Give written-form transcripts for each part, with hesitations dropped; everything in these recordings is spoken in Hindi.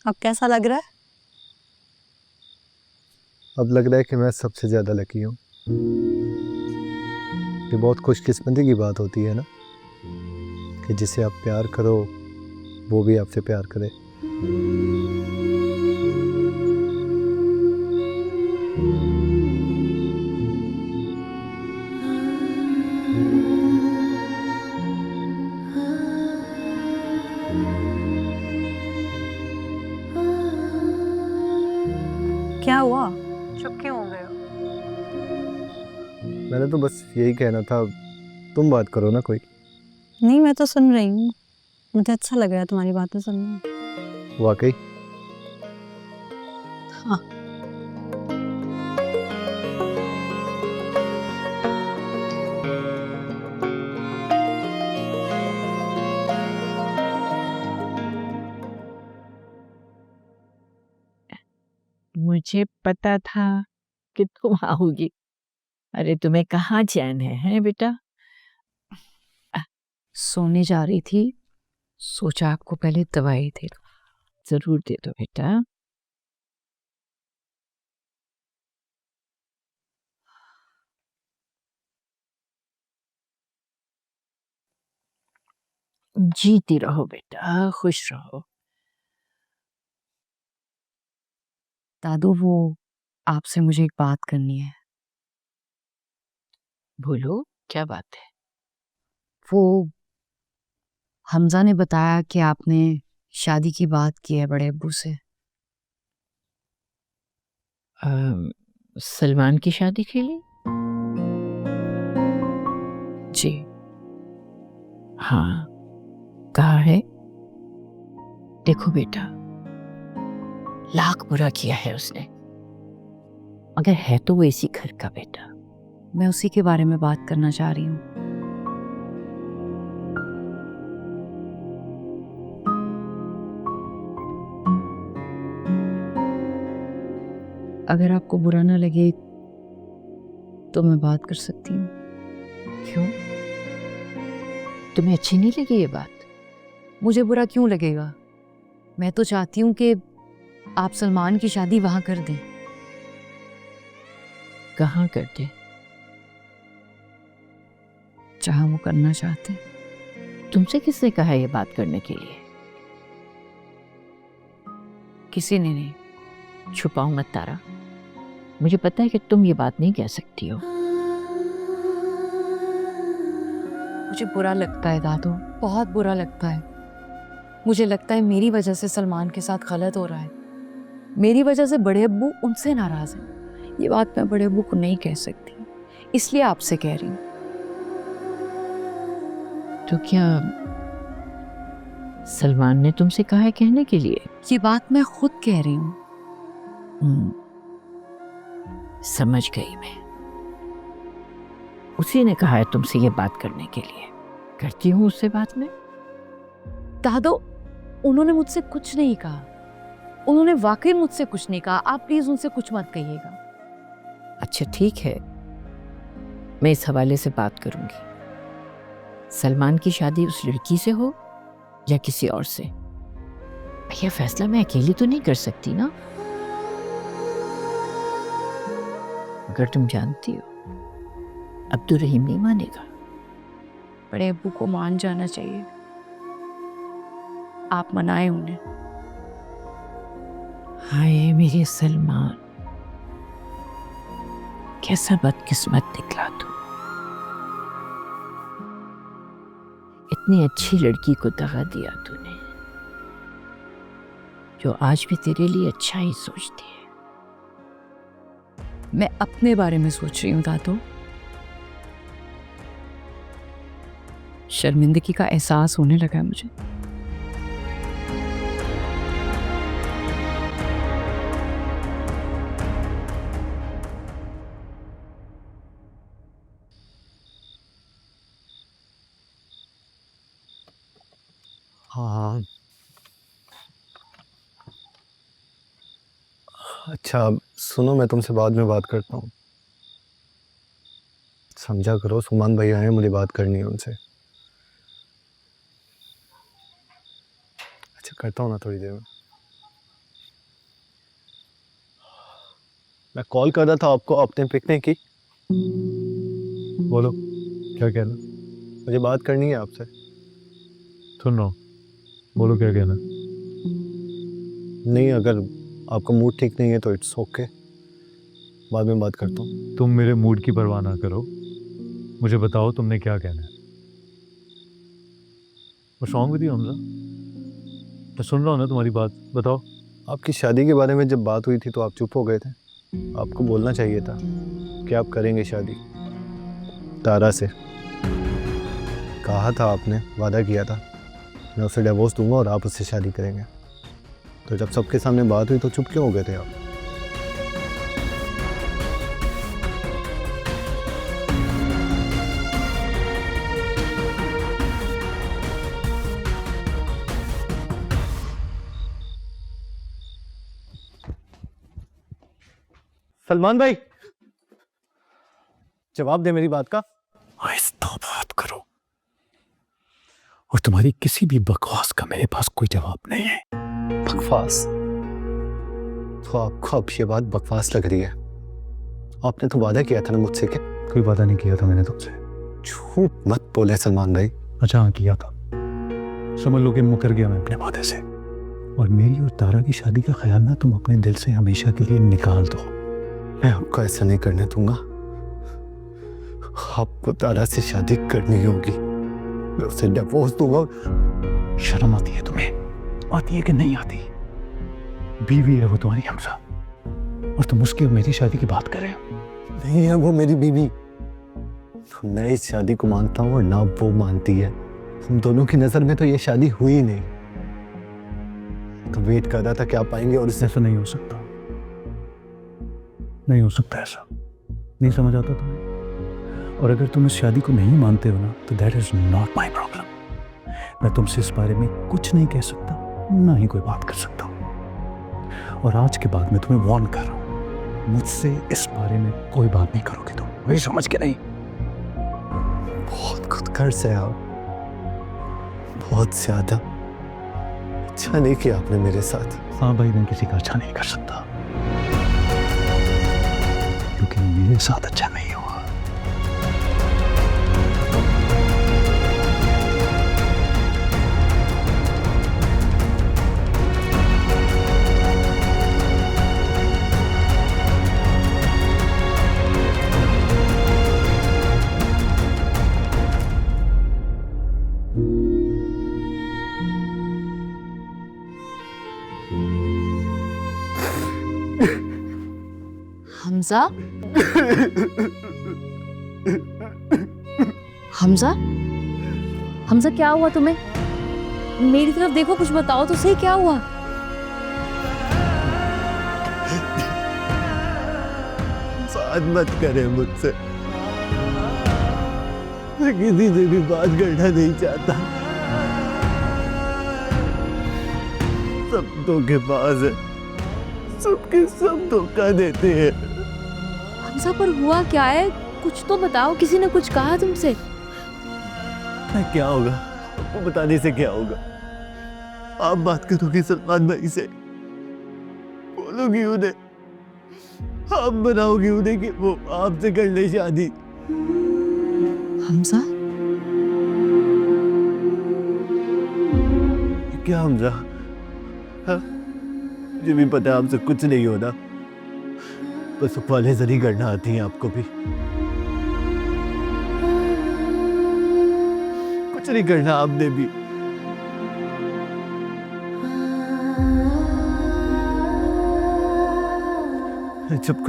अब कैसा लग रहा है? अब लग रहा है कि मैं सबसे ज्यादा लकी हूँ। ये बहुत खुशकिस्मती की बात होती है ना, कि जिसे आप प्यार करो वो भी आपसे प्यार करे। क्या हुआ? चुप क्यों हो गए हो? मैंने तो बस यही कहना था, तुम बात करो ना कोई। नहीं, मैं तो सुन रही हूँ। मुझे अच्छा लग रहा है तुम्हारी बातें सुनना। वाकई? हाँ। मुझे पता था कि तुम आओगी। अरे तुम्हें कहाँ चैन है बेटा? सोने जा रही थी, सोचा आपको पहले दवाई दे दो। जरूर दे दो बेटा। जीती रहो बेटा, खुश रहो। दादू, वो आपसे मुझे एक बात करनी है। बोलो, क्या बात है? वो हमजा ने बताया कि आपने शादी की बात की है बड़े अब्बू से। सलमान की शादी के लिए? जी हाँ, कहा है। देखो बेटा, लाख बुरा किया है उसने, मगर है तो वो इसी घर का बेटा। मैं उसी के बारे में बात करना चाह रही हूँ। अगर आपको बुरा ना लगे तो मैं बात कर सकती हूँ। क्यों? तुम्हें अच्छी नहीं लगी ये बात? मुझे बुरा क्यों लगेगा? मैं तो चाहती हूँ कि आप सलमान की शादी वहां कर दें। कहाँ कर दे? जहां वो करना चाहते हैं। तुमसे किसने कहा ये बात करने के लिए? किसी ने नहीं। छुपाओ मत तारा, मुझे पता है कि तुम ये बात नहीं कह सकती हो। मुझे बुरा लगता है दादू, बहुत बुरा लगता है। मुझे लगता है मेरी वजह से सलमान के साथ गलत हो रहा है। मेरी वजह से बड़े अब्बू उनसे नाराज हैं। ये बात मैं बड़े अब्बू को नहीं कह सकती, इसलिए आपसे कह रही हूँ। तो क्या सलमान ने तुमसे कहा है कहने के लिए? ये बात मैं खुद कह रही हूँ। समझ गई मैं। उसी ने कहा है तुमसे ये बात करने के लिए। करती हूँ उससे बात में। दादू, उन्होंने मुझसे कुछ नहीं कहा। उन्होंने वाकई मुझसे कुछ नहीं कहा। आप प्लीज उनसे कुछ मत कहिएगा। अच्छा ठीक है, मैं इस हवाले से बात करूंगी। सलमान की शादी उस लड़की से हो या किसी और से, यह फैसला मैं अकेली तो नहीं कर सकती ना। अगर तुम जानती हो अब्दुल रहीम नहीं मानेगा। बड़े अब्बू को मान जाना चाहिए। आप मनाए उन्हें। हाय मेरे सलमान, कैसा बदकिस्मत निकला तू। इतनी अच्छी लड़की को दगा दिया तूने, जो आज भी तेरे लिए अच्छा ही सोचती है। मैं अपने बारे में सोच रही हूँ दादू। शर्मिंदगी का एहसास होने लगा है मुझे। हाँ। अच्छा सुनो, मैं तुमसे बाद में बात करता हूँ। समझा करो, सुमान भैया हैं, मुझे बात करनी है उनसे। अच्छा करता हूँ ना थोड़ी देर में। मैं कॉल कर रहा था आपको, आपने पिक नहीं की। बोलो क्या कहना, मुझे बात करनी है आपसे। सुन रहा हूँ, बोलो क्या कहना। नहीं, अगर आपका मूड ठीक नहीं है तो इट्स ओके, बाद में बात करता हूँ। तुम मेरे मूड की परवाह ना करो, मुझे बताओ तुमने क्या कहना है। What's wrong with you, Hamza? मैं सुन रहा हूँ ना तुम्हारी बात, बताओ। आपकी शादी के बारे में जब बात हुई थी तो आप चुप हो गए थे। आपको बोलना चाहिए था कि आप करेंगे शादी तारा से। कहा था आपने, वादा किया था, मैं उसे डिवोर्स दूंगा और आप उससे शादी करेंगे। तो जब सबके सामने बात हुई तो चुप क्यों हो गए थे आप? सलमान भाई, जवाब दे मेरी बात का। आहिस्ता बात करो, और तुम्हारी किसी भी बकवास का मेरे पास कोई जवाब नहीं है। बकवास? तो आपको अब ये बात बकवास लग रही है? आपने तो वादा किया था ना मुझसे कि। कोई वादा नहीं किया था मैंने तुमसे। झूठ मत बोले सलमान भाई। अच्छा हाँ, किया था। समझ लो कि मुकर गया मैं अपने वादे से, और मेरी और तारा की शादी का ख्याल ना तुम अपने दिल से हमेशा के लिए निकाल दो। मैं आपको ऐसा नहीं करने दूंगा। आपको तारा से शादी करनी होगी, मैं उसे डिवोर्स दूंगा। शर्म आती है तुम्हें? आती है कि नहीं आती? बीवी है वो तुम्हारी हमजा, और तुम उसकी और मेरी शादी की बात कर रहे हो। नहीं है वो मेरी बीवी। मैं इस शादी को मानता हूँ और ना वो मानती है। हम दोनों की नजर में तो ये शादी हुई नहीं। तो वेट कर रहा था कि आप आएंगे और इससे। ऐसा नहीं हो सकता, नहीं हो सकता ऐसा। नहीं समझ आता तुम्हें? और अगर तुम इस शादी को नहीं मानते हो ना, तो that is not my problem. मैं तुमसे इस बारे में कुछ नहीं कह सकता, ना ही कोई बात कर सकता हूँ। और आज के बाद मैं तुम्हें वार्न कर रहा हूँ, मुझसे इस बारे में कोई बात नहीं करोगे तुम, वही समझ के नहीं। बहुत खुदगर्ज है आप, बहुत ज्यादा। अच्छा नहीं किया आपने मेरे साथ। हाँ भाई, मैं किसी का अच्छा नहीं कर सकता, क्योंकि मेरे साथ अच्छा नहीं हुआ। हमजा, हमजा, हमजा क्या हुआ तुम्हें? मेरी तरफ देखो, कुछ बताओ तो सही, क्या हुआ? बात मत करे मुझसे, मैं किसी से भी बात करना नहीं चाहता। सब धोखेबाज है, सबके सब धोखा देते हैं। हमजा, पर हुआ क्या है? कुछ तो बताओ, किसी ने कुछ कहा तुमसे? क्या होगा आपको बताने से? क्या होगा? आप बात करोगे सलमान भाई से, बोलोगी उन्हें, आप बनाओगी उन्हें कि वो आपसे कर ले शादी। हमजा, क्या हमजा? हाँ? मुझे भी पता है आपसे कुछ नहीं होना, बस वाले जरी करना आती है आपको भी। कुछ नहीं करना आपने भी। जब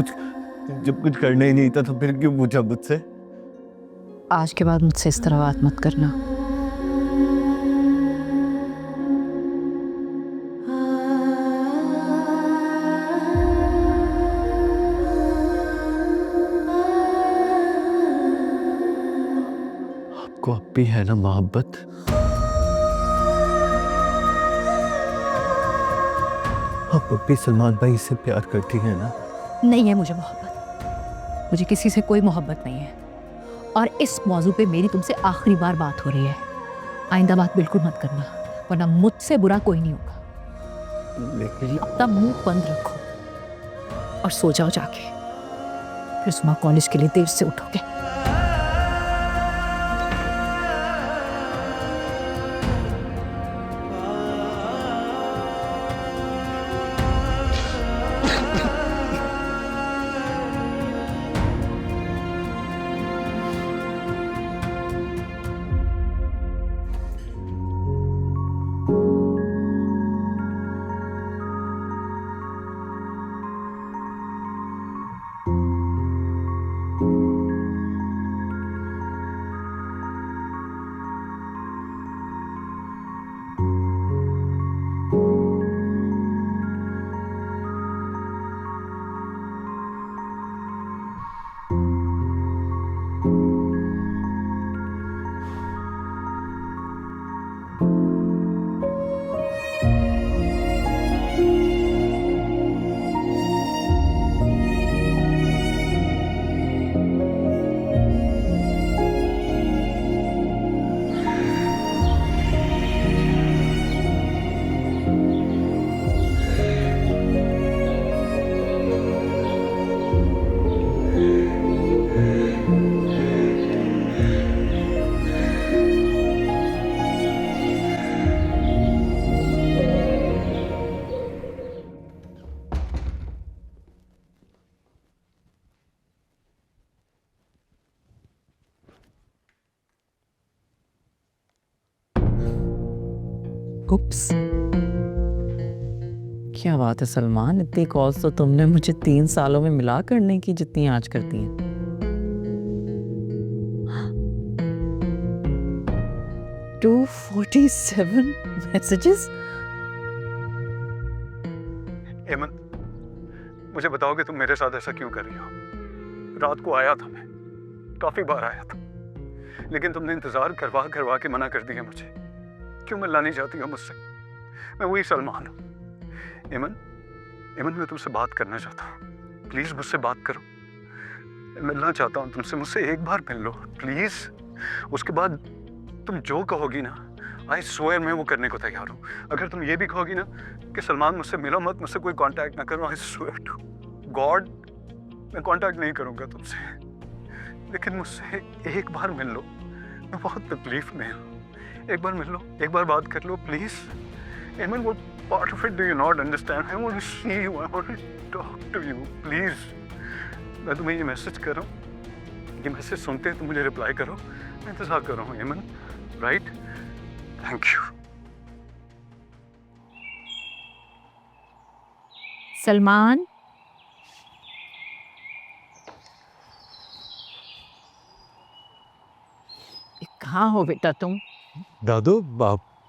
कुछ करना ही नहीं था तो फिर क्यों पूछा मुझसे? आज के बाद मुझसे इस तरह बात मत करना। आपको अब भी है ना मोहब्बत? आप अब भी सलमान भाई से प्यार करती हैं ना? नहीं है मुझे मोहब्बत, मुझे किसी से कोई मोहब्बत नहीं है। और इस मौजू पे मेरी तुमसे आखिरी बार बात हो रही है, आइंदा बात बिल्कुल मत करना, वरना मुझसे बुरा कोई नहीं होगा। लेकिन अपना मुंह बंद रखो और सो जाओ जाके। फिर सुबह कॉलेज के लिए देर से उठोगे। उप्स, क्या बात है सलमान, इतनी कॉल्स तो तुमने मुझे 3 सालों में मिला करने की जितनी आज करती हैं। $247 मैसेजेस। एमन, मुझे बताओ कि तुम मेरे साथ ऐसा क्यों कर रही हो? रात को आया था मैं, काफी बार आया था, लेकिन तुमने इंतजार करवा करवा के मना कर दिया मुझे। क्यों मिलना नहीं चाहती हो मुझसे? मैं वही सलमान हूँ। एमन, मैं तुमसे बात करना चाहता हूँ, प्लीज मुझसे बात करो। मैं मिलना चाहता हूँ तुमसे, मुझसे एक बार मिल लो प्लीज। उसके बाद तुम जो कहोगी ना, आई स्वेयर मैं वो करने को तैयार हूँ। अगर तुम ये भी कहोगी ना कि सलमान मुझसे मिलो मत, मुझसे कोई कांटेक्ट ना करो, आई स्वेयर टू गॉड मैं कांटेक्ट नहीं करूँगा तुमसे। लेकिन मुझसे एक बार मिल लो, मैं बहुत तकलीफ में हूँ। एक बार मिल लो, एक बार बात कर लो प्लीज। एमन, what part of it do you not understand? I want to see you, I want to talk to you, please. मैं तुम्हें ये मैसेज कर रहा हूँ, ये मैसेज सुनते हैं तुम मुझे रिप्लाई करो, मैं इंतजार कर रहा हूँ एमन, राइट? Thank you. सलमान, कहाँ हो बेटा तुम? दादू,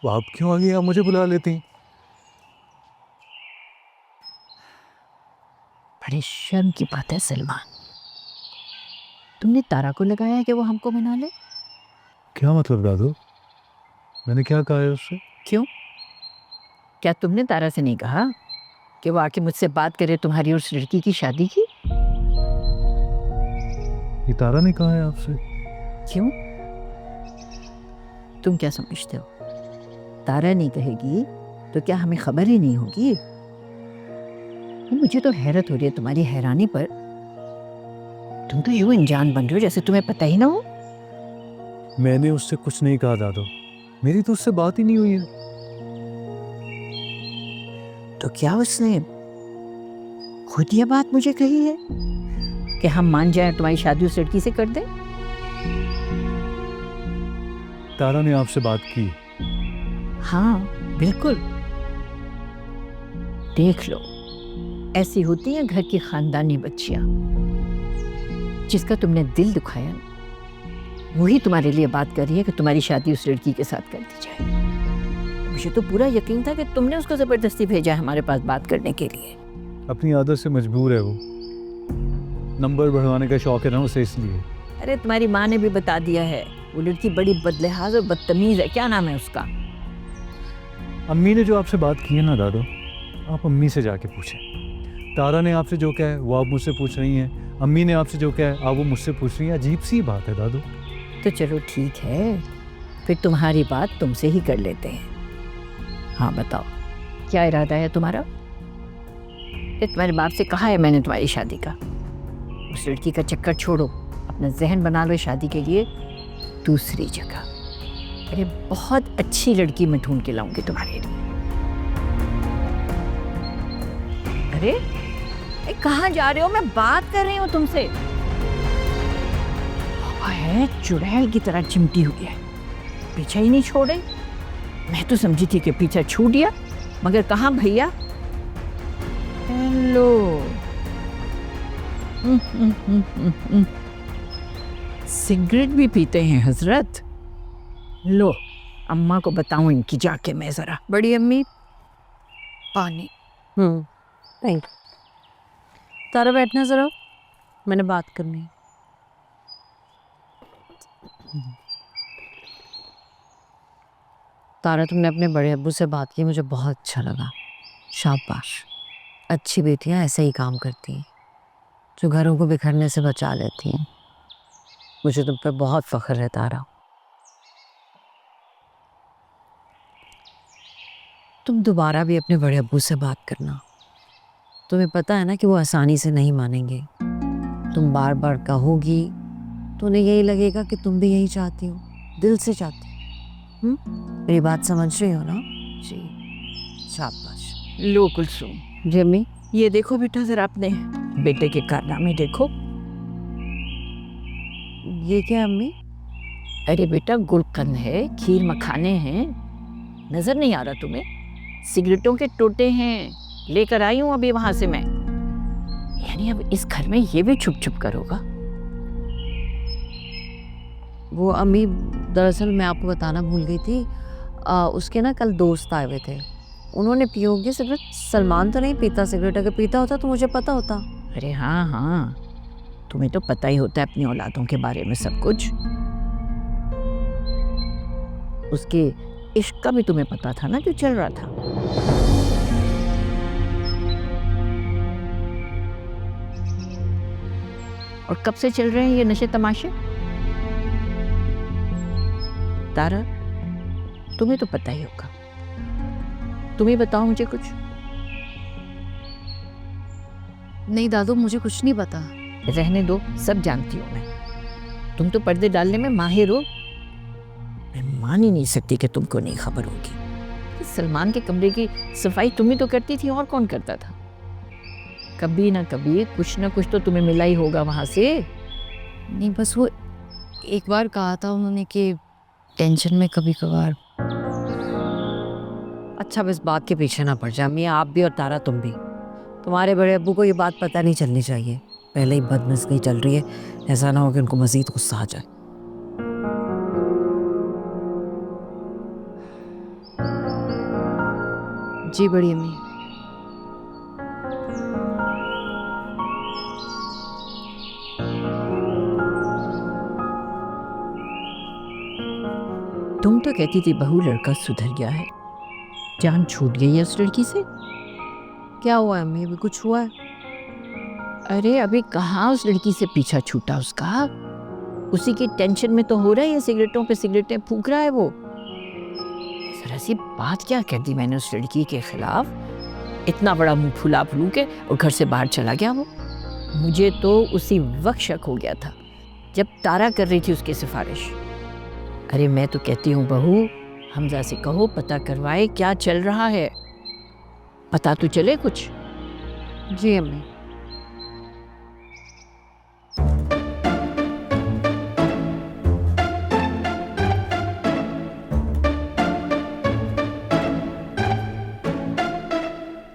आप क्यों आ गई? आप मुझे बुला लेती। बड़ी शर्म की बात है सलमान, तुमने तारा को लगाया है कि वो हमको मना ले? क्या मतलब दादू? मैंने क्या कहा है उससे? क्यों, क्या तुमने तारा से नहीं कहा कि वो आके मुझसे बात करे तुम्हारी और उस लड़की की शादी की? ये तारा ने कहा है आपसे? क्यों, तुम क्या समझते हो, तारा नहीं कहेगी तो क्या हमें खबर ही नहीं होगी? मुझे तो हैरत हो रही है तुम्हारी हैरानी पर। तुम तो यूं अनजान बन रहे हो जैसे तुम्हें पता ही ना हो। मैंने उससे कुछ नहीं कहा दादू, मेरी तो उससे बात ही नहीं हुई है। तो क्या उसने खुद ये बात मुझे कही है कि हम मान जाएं तुम्हारी शादी उस लड़की से कर दें? तारा ने आपसे बात की? हाँ बिल्कुल, देख लो, ऐसी होती हैं घर की खानदानी बच्चियां। जिसका तुमने दिल दुखाया ना, वही तुम्हारे लिए बात कर रही है कि तुम्हारी शादी उस लड़की के साथ कर दी जाए। मुझे तो पूरा यकीन था कि तुमने उसको जबरदस्ती भेजा है हमारे पास बात करने के लिए। अपनी आदत से मजबूर है वो, नंबर बढ़वाने का शौक है ना उसे, इसलिए। अरे तुम्हारी माँ ने भी बता दिया है, वो लड़की बड़ी बदलिहाज और बदतमीज है। क्या नाम है उसका? अम्मी ने जो आपसे बात की है ना दादू, आप अम्मी से जाके पूछें। तारा ने आपसे जो कहा है वो आप मुझसे पूछ रही हैं, अम्मी ने आपसे जो कहा है आप वो मुझसे पूछ रही हैं। अजीब सी बात है दादू। तो चलो ठीक है, फिर तुम्हारी बात तुमसे ही कर लेते हैं। हाँ बताओ, क्या इरादा है तुम्हारा? ये तुम्हारे बाप से कहा है मैंने तुम्हारी शादी का? उस लड़की का चक्कर छोड़ो, अपना जहन बना लो शादी के लिए दूसरी जगह। अरे बहुत अच्छी लड़की मैं ढूंढ के लाऊंगी तुम्हारे लिए। अरे कहाँ जा रहे हो? मैं बात कर रही हूँ तुमसे। पापा है चुड़ैल की तरह चिमटी हुई है, पीछा ही नहीं छोड़े। मैं तो समझी थी कि पीछा छूट गया, मगर कहाँ भैया। हेलो। सिगरेट भी पीते हैं हजरत? लो अम्मा को बताऊं इनकी जाके मैं जरा। बड़ी अम्मी, पानी। Thank you. तारा बैठना ज़रा, मैंने बात करनी है। तारा, तुमने अपने बड़े अब्बू से बात की, मुझे बहुत अच्छा लगा। शाबाश, अच्छी बेटियां ऐसे ही काम करती हैं, जो घरों को बिखरने से बचा लेती हैं। मुझे तुम पे बहुत फख्र है तारा। तुम दोबारा भी अपने बड़े अब्बू से बात करना। तुम्हें पता है ना कि वो आसानी से नहीं मानेंगे। तुम बार बार कहोगी तो उन्हें यही लगेगा कि तुम भी यही चाहती हो, दिल से चाहती हो। मेरी बात समझ रही हो ना? जी, शाबाश। लो कुलसुम, जी अम्मी। ये देखो बेटा जरा अपने बेटे के कारनामे देखो। ये क्या अम्मी? अरे बेटा गुलकंद है, खीर मखाने हैं, नजर नहीं आ रहा तुम्हें? सिगरेटों के टोटे हैं, लेकर आई हूं अभी वहां से मैं। यानी अब इस घर में ये भी छुप छुप कर होगा। वो अम्मी, दरअसल मैं आपको बताना भूल गई थी, उसके ना कल दोस्त आए हुए थे। उन्होंने पी होगी सिगरेट। सलमान तो नहीं पीता सिगरेट, अगर पीता होता तो मुझे पता होता। अरे हाँ हाँ, तुम्हें तो पता ही होता है अपनी औलादों के बारे में सब कुछ। उसके इश्क का भी तुम्हें पता था ना जो चल रहा था। और कब से चल रहे हैं ये नशे तमाशे? तारा, तुम्हें तो पता ही होगा। तुम ही बताओ मुझे कुछ। नहीं दादू, मुझे कुछ नहीं पता। रहने दो, सब जानती हूँ मैं। तुम तो पर्दे डालने में माहिर हो। मैं मान ही नहीं सकती कि तुमको नहीं खबर होगी। सलमान के कमरे की सफाई तुम ही तो करती थी, और कौन करता था? कभी ना कभी कुछ ना कुछ तो तुम्हें मिला ही होगा वहां से। नहीं, बस वो एक बार कहा था उन्होंने कि टेंशन में कभी कभार। अच्छा, बस बात के पीछे ना पड़ जा मियाँ, आप भी और तारा तुम भी। तुम्हारे बड़े अब्बू को ये बात पता नहीं चलनी चाहिए। पहले ही बदमज़गी चल रही है, ऐसा ना हो कि उनको मज़ीद गुस्सा आ जाए। जी बड़ी अम्मी। तुम तो कहती थी बहू लड़का सुधर गया है, जान छूट गई है उस लड़की से। क्या हुआ है अम्मी? अभी कुछ हुआ है? अरे अभी कहाँ उस लड़की से पीछा छूटा उसका। उसी की टेंशन में तो हो रहा है, ये सिगरेटों पे सिगरेटें फूंक रहा है वो। जरा सी बात क्या कर दी मैंने उस लड़की के खिलाफ, इतना बड़ा मुंह फुला फुलू के और घर से बाहर चला गया वो। मुझे तो उसी वक्त शक हो गया था जब तारा कर रही थी उसकी सिफारिश। अरे मैं तो कहती हूँ बहू, हमजा से कहो पता करवाए क्या चल रहा है, पता तो चले कुछ। जी अम्मी।